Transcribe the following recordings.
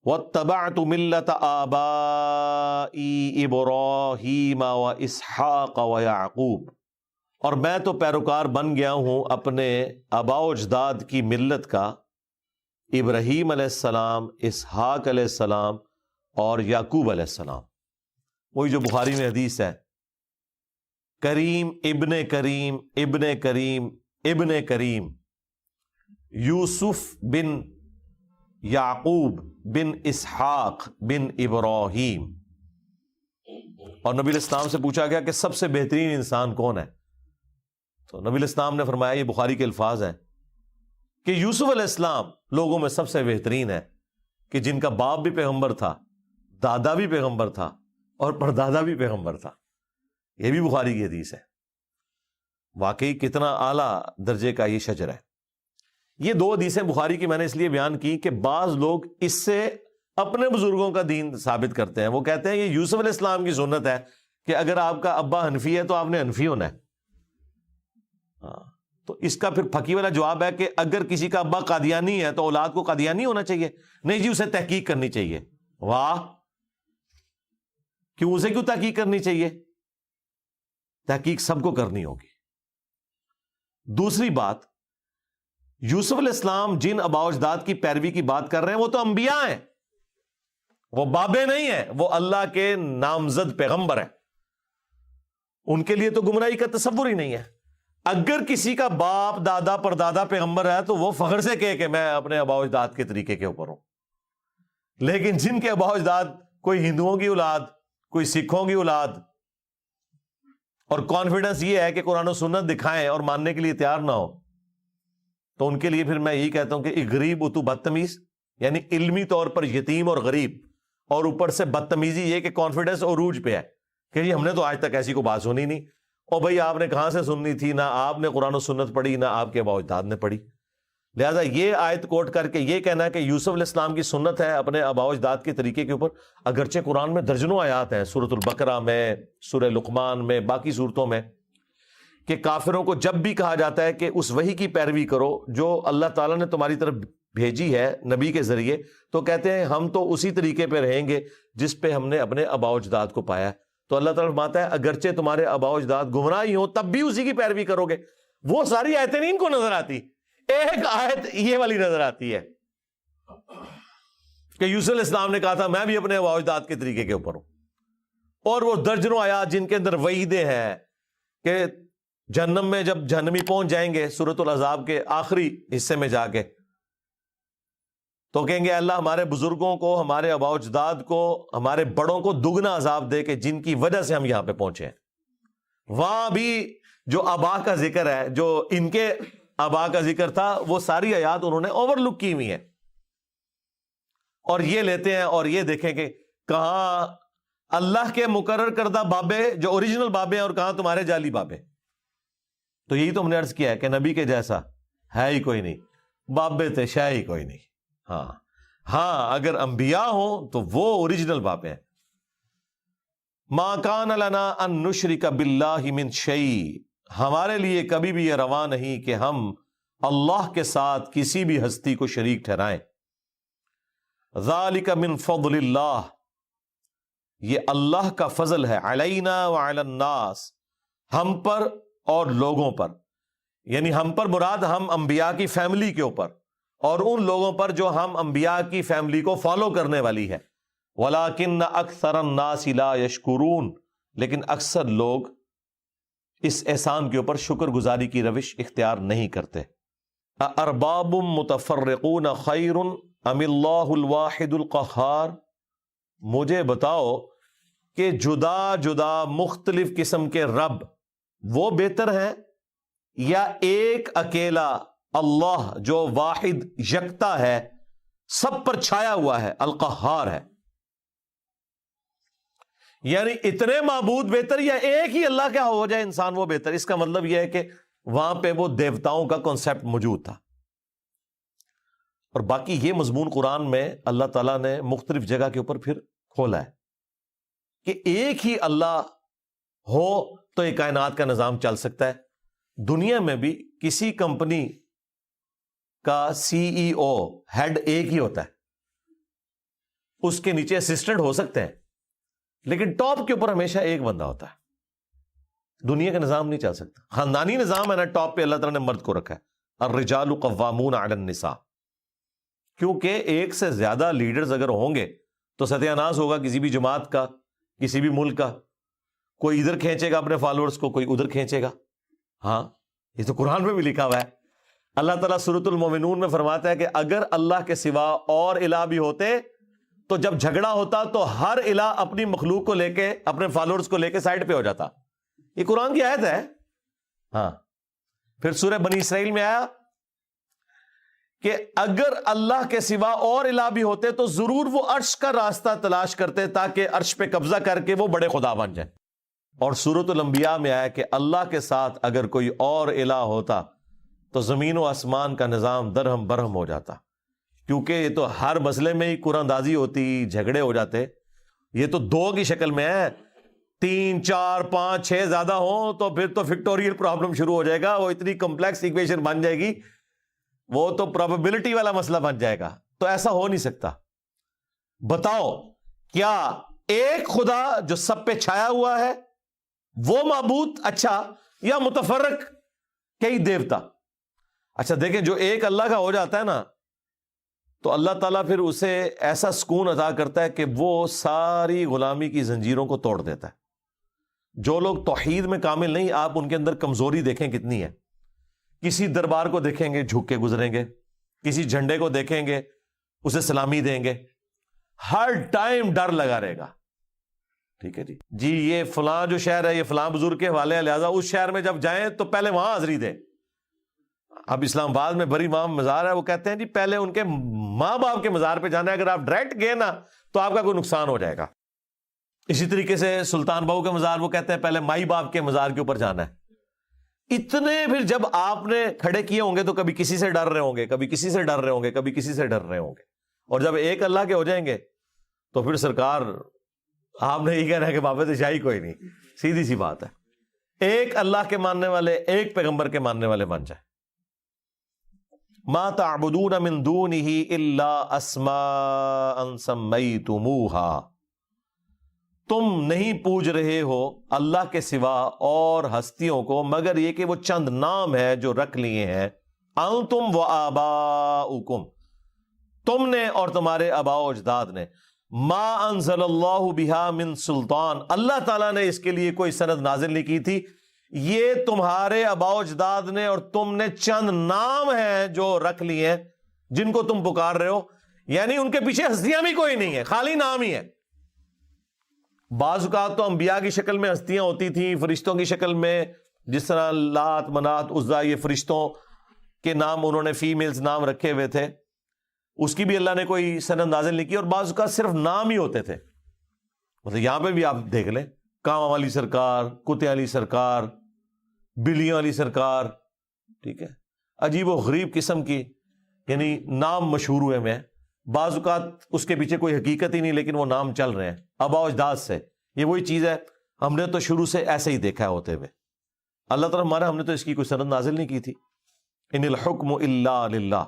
واتبعت ملت آبائی ابراہیم واسحاق ویعقوب، اور میں تو پیروکار بن گیا ہوں اپنے آباء و اجداد کی ملت کا، ابراہیم علیہ السلام، اسحاق علیہ السلام اور یعقوب علیہ السلام۔ وہی جو بخاری میں حدیث ہے، کریم ابن کریم ابن کریم ابن کریم، یوسف بن یعقوب بن اسحاق بن ابراہیم۔ اور نبی الاسلام سے پوچھا گیا کہ سب سے بہترین انسان کون ہے؟ تو نبی الاسلام نے فرمایا، یہ بخاری کے الفاظ ہیں کہ یوسف علیہ السلام لوگوں میں سب سے بہترین ہے، کہ جن کا باپ بھی پیغمبر تھا، دادا بھی پیغمبر تھا اور پردادا بھی پیغمبر تھا۔ یہ بھی بخاری کی حدیث ہے۔ واقعی کتنا اعلیٰ درجے کا یہ شجر ہے۔ یہ دو حدیثیں بخاری کی میں نے اس لیے بیان کی کہ بعض لوگ اس سے اپنے بزرگوں کا دین ثابت کرتے ہیں۔ وہ کہتے ہیں یہ یوسف علیہ السلام کی سنت ہے کہ اگر آپ کا ابا حنفی ہے تو آپ نے حنفی ہونا ہے۔ تو اس کا پھر پھکی والا جواب ہے کہ اگر کسی کا ابا قادیانی ہے تو اولاد کو قادیانی ہونا چاہیے؟ نہیں جی، اسے تحقیق کرنی چاہیے۔ واہ، کیوں؟ اسے کیوں تحقیق کرنی چاہیے؟ تحقیق سب کو کرنی ہوگی۔ دوسری بات، یوسف علیہ السلام جن آباء و اجداد کی پیروی کی بات کر رہے ہیں وہ تو انبیاء ہیں، وہ بابے نہیں ہیں، وہ اللہ کے نامزد پیغمبر ہیں۔ ان کے لیے تو گمراہی کا تصور ہی نہیں ہے۔ اگر کسی کا باپ دادا پردادا پیغمبر ہے تو وہ فخر سے کہے کہ میں اپنے آباء و اجداد کے طریقے کے اوپر ہوں۔ لیکن جن کے آباء و اجداد کوئی ہندوؤں کی اولاد، کوئی سکھوں کی اولاد، اور کانفیڈنس یہ ہے کہ قرآن و سنت دکھائیں اور ماننے کے لیے تیار نہ ہو، تو ان کے لیے پھر میں یہی کہتا ہوں کہ ایک غریب اتو بدتمیز، یعنی علمی طور پر یتیم اور غریب، اور اوپر سے بدتمیزی یہ کہ کانفیڈنس عروج پہ ہے کہ جی ہم نے تو آج تک ایسی کو بات سنی نہیں۔ اور بھائی آپ نے کہاں سے سننی تھی؟ نہ آپ نے قرآن و سنت پڑھی، نہ آپ کے آباء و اجداد نے پڑھی۔ لہٰذا یہ آیت کوٹ کر کے یہ کہنا کہ یوسف علیہ السلام کی سنت ہے اپنے آباء و اجداد کے طریقے کے اوپر، اگرچہ قرآن میں درجنوں آیات ہیں، سورۃ البقرہ میں، سورہ لقمان میں، باقی صورتوں میں، کہ کافروں کو جب بھی کہا جاتا ہے کہ اس وحی کی پیروی کرو جو اللہ تعالیٰ نے تمہاری طرف بھیجی ہے نبی کے ذریعے، تو کہتے ہیں ہم تو اسی طریقے پہ رہیں گے جس پہ ہم نے اپنے آباء و اجداد کو پایا ہے۔ تو اللہ تعالیٰ فرماتا ہے اگرچہ تمہارے آباء و اجداد گمراہی ہوں تب بھی اسی کی پیروی کرو گے۔ وہ ساری آیتیں نہیں ان کو نظر آتی، ایک آیت یہ والی نظر آتی ہے کہ یوسف علیہ السلام نے کہا تھا میں بھی اپنے آباء و اجداد کے طریقے کے اوپر ہوں، اور وہ درجنوں آیات جن کے اندر وعیدیں ہیں کہ جہنم میں جب جہنمی پہنچ جائیں گے سورۃ الاحزاب کے آخری حصے میں جا کے، تو کہیں گے اللہ ہمارے بزرگوں کو، ہمارے آباء و اجداد کو، ہمارے بڑوں کو دگنا عذاب دے کہ جن کی وجہ سے ہم یہاں پہ پہنچے ہیں۔ وہاں بھی جو آباء کا ذکر ہے، جو ان کے آباء کا ذکر تھا، وہ ساری آیات انہوں نے اوور لک کی ہوئی ہیں، اور یہ لیتے ہیں اور یہ دیکھیں کہ کہاں اللہ کے مقرر کردہ بابے جو اوریجنل بابے ہیں اور کہاں تمہارے جعلی بابے۔ تو یہی تو ہم نے عرض کیا ہے کہ نبی کے جیسا ہے ہی کوئی نہیں، بابے تھے شے ہی کوئی نہیں۔ ہاں اگر انبیاء ہوں تو وہ اوریجنل بابے ہیں۔ ما کان لنا ان نشرک باللہ من شیء، ہمارے لیے کبھی بھی یہ روا نہیں کہ ہم اللہ کے ساتھ کسی بھی ہستی کو شریک ٹھہرائیں۔ ذالک من فضل اللہ، یہ اللہ کا فضل ہے، علینا وعلی الناس، ہم پر اور لوگوں پر، یعنی ہم پر مراد ہم انبیاء کی فیملی کے اوپر، اور ان لوگوں پر جو ہم انبیاء کی فیملی کو فالو کرنے والی ہے۔ وَلَٰكِنَّ أَكْثَرَ النَّاسِ لَا يَشْكُرُونَ، لیکن اکثر لوگ اس احسان کے اوپر شکر گزاری کی روش اختیار نہیں کرتے۔ أَأَرْبَابٌ مُتَفَرِّقُونَ خَيْرٌ أَمِ اللَّهُ الْوَاحِدُ الْقَهَّارُ، مجھے بتاؤ کہ جدا جدا مختلف قسم کے رب وہ بہتر ہیں یا ایک اکیلا اللہ جو واحد یکتا ہے، سب پر چھایا ہوا ہے، القہار ہے؟ یعنی اتنے معبود بہتر یا ایک ہی اللہ کیا ہو جائے انسان وہ بہتر؟ اس کا مطلب یہ ہے کہ وہاں پہ وہ دیوتاؤں کا کانسیپٹ موجود تھا۔ اور باقی یہ مضمون قرآن میں اللہ تعالیٰ نے مختلف جگہ کے اوپر پھر کھولا ہے کہ ایک ہی اللہ ہو تو یہ کائنات کا نظام چل سکتا ہے۔ دنیا میں بھی کسی کمپنی کا سی ای او ہیڈ ایک ہی ہوتا ہے، اس کے نیچے اسسٹنٹ ہو سکتے ہیں، لیکن ٹاپ کے اوپر ہمیشہ ایک بندہ ہوتا ہے. دنیا کا نظام نہیں چل سکتا. خاندانی نظام ہے نا، ٹاپ پہ اللہ تعالیٰ نے مرد کو رکھا ہے. الرجال قوامون علی النساء. کیونکہ ایک سے زیادہ لیڈرز اگر ہوں گے تو ستیہ ناز ہوگا کسی بھی جماعت کا، کسی بھی ملک کا. کوئی ادھر کھینچے گا اپنے فالوورز کو، کوئی ادھر کھینچے گا. ہاں یہ تو قرآن میں بھی لکھا ہوا ہے. اللہ تعالیٰ سورۃ المومنون میں فرماتا ہے کہ اگر اللہ کے سوا اور الہ بھی ہوتے تو جب جھگڑا ہوتا تو ہر الہ اپنی مخلوق کو لے کے، اپنے فالوورز کو لے کے سائڈ پہ ہو جاتا. یہ قرآن کی آیت ہے. ہاں پھر سورہ بنی اسرائیل میں آیا کہ اگر اللہ کے سوا اور الہ بھی ہوتے تو ضرور وہ عرش کا راستہ تلاش کرتے تاکہ عرش پہ قبضہ کر کے وہ بڑے خدا بن جائیں. اور سورۃ الانبیاء میں آیا کہ اللہ کے ساتھ اگر کوئی اور الہ ہوتا تو زمین و آسمان کا نظام درہم برہم ہو جاتا. کیونکہ یہ تو ہر مسئلے میں ہی قرآن اندازی ہوتی، جھگڑے ہو جاتے. یہ تو دو کی شکل میں ہے، 3 4 5 6 زیادہ ہوں تو پھر تو فیکٹوریل پرابلم شروع ہو جائے گا. وہ اتنی کمپلیکس ایکویشن بن جائے گی، وہ تو پروبیبلٹی والا مسئلہ بن جائے گا. تو ایسا ہو نہیں سکتا. بتاؤ کیا ایک خدا جو سب پہ چھایا ہوا ہے وہ معبود اچھا، یا متفرق کئی دیوتا؟ اچھا دیکھیں، جو ایک اللہ کا ہو جاتا ہے نا تو اللہ تعالیٰ پھر اسے ایسا سکون عطا کرتا ہے کہ وہ ساری غلامی کی زنجیروں کو توڑ دیتا ہے. جو لوگ توحید میں کامل نہیں، آپ ان کے اندر کمزوری دیکھیں کتنی ہے. کسی دربار کو دیکھیں گے جھک کے گزریں گے، کسی جھنڈے کو دیکھیں گے اسے سلامی دیں گے، ہر ٹائم ڈر لگا رہے گا. ٹھیک ہے جی یہ فلاں جو شہر ہے یہ فلاں بزرگ کے حوالے ہے، لہٰذا اس شہر میں جب جائیں تو پہلے وہاں حاضری دیں. اب اسلام آباد میں بری امام مزار ہے، وہ کہتے ہیں جی پہلے ان کے ماں باپ کے مزار پہ جانا ہے، اگر آپ ڈائریکٹ گئے نا تو آپ کا کوئی نقصان ہو جائے گا. اسی طریقے سے سلطان بہو کے مزار، وہ کہتے ہیں پہلے مائی باپ کے مزار کے اوپر جانا ہے. اتنے پھر جب آپ نے کھڑے کیے ہوں گے تو کبھی کسی سے ڈر رہے ہوں گے، کبھی کسی سے ڈر رہے ہوں گے، کبھی کسی سے ڈر رہے ہوں گے. اور جب ایک اللہ کے ہو جائیں گے تو پھر سرکار آپ نے یہ کہنا ہے کہ بابت شاہی کوئی نہیں. سیدھی سی بات ہے، ایک اللہ کے ماننے والے، ایک پیغمبر کے ماننے والے بن جائیں. ما تعبدون من دونه الا اسماء سمیتموها. تم نہیں پوج رہے ہو اللہ کے سوا اور ہستیوں کو مگر یہ کہ وہ چند نام ہے جو رکھ لیے ہیں. انتم و آباؤکم، تم نے اور تمہارے آباء و اجداد نے. ما انزل اللہ بہا من سلطان، اللہ تعالیٰ نے اس کے لیے کوئی سند نازل نہیں کی تھی. یہ تمہارے آباء و اجداد نے اور تم نے چند نام ہیں جو رکھ لیے ہیں جن کو تم پکار رہے ہو. یعنی ان کے پیچھے ہستیاں بھی کوئی نہیں ہے، خالی نام ہی ہے. بعض اوقات تو انبیاء کی شکل میں ہستیاں ہوتی تھیں، فرشتوں کی شکل میں، جس طرح لات، منات، عزا، یہ فرشتوں کے نام انہوں نے فیمیلز نام رکھے ہوئے تھے. اس کی بھی اللہ نے کوئی سند نازل نہیں کی. اور بعض اوقات صرف نام ہی ہوتے تھے. مطلب یہاں پہ بھی آپ دیکھ لیں، کاواں والی سرکار، کتے والی سرکار، بلیوں والی سرکار. ٹھیک ہے، عجیب و غریب قسم کی یعنی نام مشہور ہوئے میں. بعض اوقات اس کے پیچھے کوئی حقیقت ہی نہیں لیکن وہ نام چل رہے ہیں آباء و اجداد سے. یہ وہی چیز ہے، ہم نے تو شروع سے ایسے ہی دیکھا ہوتے ہوئے. اللہ تعالیٰ ہمارا، ہم نے تو اس کی کوئی سند نازل نہیں کی تھی. ان الحکم الا للہ،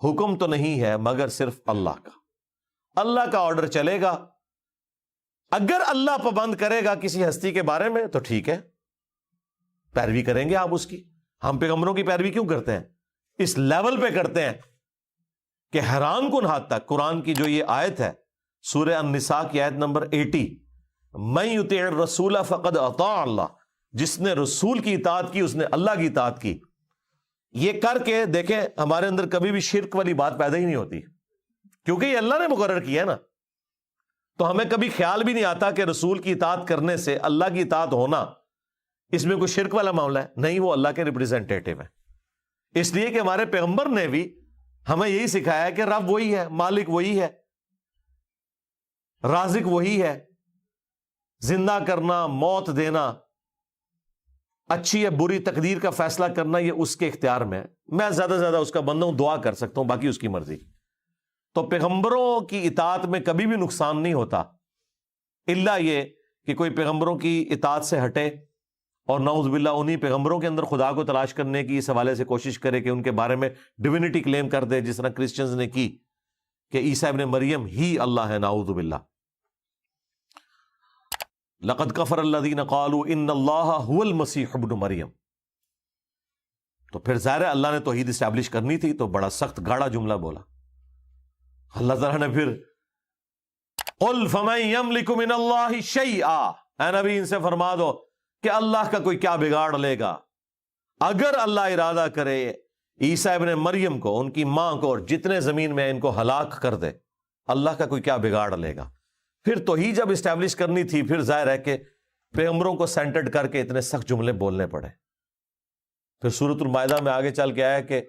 حکم تو نہیں ہے مگر صرف اللہ کا. اللہ کا آرڈر چلے گا. اگر اللہ پابند کرے گا کسی ہستی کے بارے میں تو ٹھیک ہے، پیروی کریں گے آپ اس کی. ہم پیغمبروں کی پیروی کیوں کرتے ہیں؟ اس لیول پہ کرتے ہیں کہ حیران کن حد تک قرآن کی جو یہ آیت ہے، سورہ النساء کی آیت نمبر 80، من یطیع الرسول فقد اطاع اللہ، جس نے رسول کی اطاعت کی اس نے اللہ کی اطاعت کی. یہ کر کے دیکھیں ہمارے اندر کبھی بھی شرک والی بات پیدا ہی نہیں ہوتی، کیونکہ یہ اللہ نے مقرر کیا ہے نا. تو ہمیں کبھی خیال بھی نہیں آتا کہ رسول کی اطاعت کرنے سے اللہ کی اطاعت ہونا اس میں کوئی شرک والا معاملہ ہے. نہیں، وہ اللہ کے ریپرزینٹیٹو ہے. اس لیے کہ ہمارے پیغمبر نے بھی ہمیں یہی سکھایا کہ رب وہی ہے، مالک وہی ہے، رازق وہی ہے، زندہ کرنا، موت دینا، اچھی یا بری تقدیر کا فیصلہ کرنا یہ اس کے اختیار میں ہے. میں زیادہ سے زیادہ اس کا بندہ ہوں، دعا کر سکتا ہوں، باقی اس کی مرضی. تو پیغمبروں کی اطاعت میں کبھی بھی نقصان نہیں ہوتا، الا یہ کہ کوئی پیغمبروں کی اطاعت سے ہٹے اور نعوذ باللہ انہی پیغمبروں کے اندر خدا کو تلاش کرنے کی اس حوالے سے کوشش کرے کہ ان کے بارے میں ڈیوینٹی کلیم کر دے، جس طرح کرسچنز نے کی کہ عیسیٰ ابن مریم ہی اللہ ہے، نعوذ باللہ۔ لقد کفر الذین قالوا ان اللہ هو المسیح ابن مریم۔ تو پھر ظاہر ہے اللہ نے توحید اسٹیبلش کرنی تھی، تو بڑا سخت گاڑا جملہ بولا اللہ تعالیٰ نے۔ پھر قل فمن یملک من اللہ شیئا، اے نبی ان سے فرما دو کہ اللہ کا کوئی کیا بگاڑ لے گا، اگر اللہ ارادہ کرے عیسیٰ ابن مریم کو، ان کی ماں کو، اور جتنے زمین میں ان کو ہلاک کر دے، اللہ کا کوئی کیا بگاڑ لے گا۔ پھر توحید جب اسٹیبلش کرنی تھی، پھر ظاہر ہے کہ پیغمبروں کو سینٹرڈ کر کے اتنے سخت جملے بولنے پڑے۔ پھر سورۃ المائدہ میں آگے چل کے آیا کہ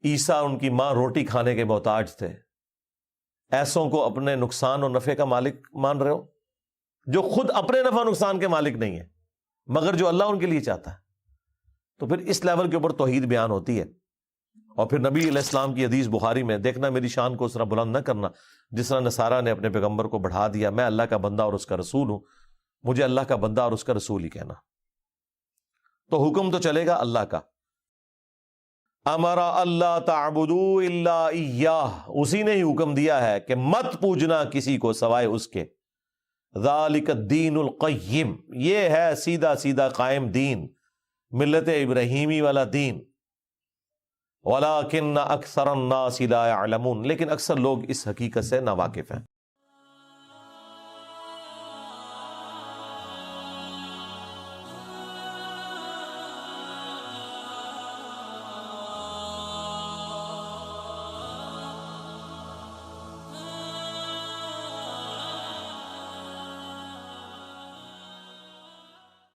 عیسیٰ ان کی ماں روٹی کھانے کے محتاج تھے۔ ایسوں کو اپنے نقصان اور نفع کا مالک مان رہے ہو، جو خود اپنے نفع نقصان کے مالک نہیں ہے، مگر جو اللہ ان کے لیے چاہتا ہے۔ تو پھر اس لیول کے اوپر توحید بیان ہوتی ہے۔ اور پھر نبی علیہ السلام کی حدیث بخاری میں، دیکھنا میری شان کو اس طرح بلند نہ کرنا جس طرح نصارہ نے اپنے پیغمبر کو بڑھا دیا، میں اللہ کا بندہ اور اس کا رسول ہوں، مجھے اللہ کا بندہ اور اس کا رسول ہی کہنا۔ تو حکم تو چلے گا اللہ کا، امر اللہ تعبدوا الا ایاہ، اسی نے ہی حکم دیا ہے کہ مت پوجنا کسی کو سوائے اس کے۔ ذالک الدین القیم، یہ ہے سیدھا سیدھا قائم دین، ملت ابراہیمی والا دین۔ وَلَٰكِنَّ أَكْثَرَ النَّاسِ لَا يَعْلَمُونَ، لیکن اکثر لوگ اس حقیقت سے ناواقف ہیں۔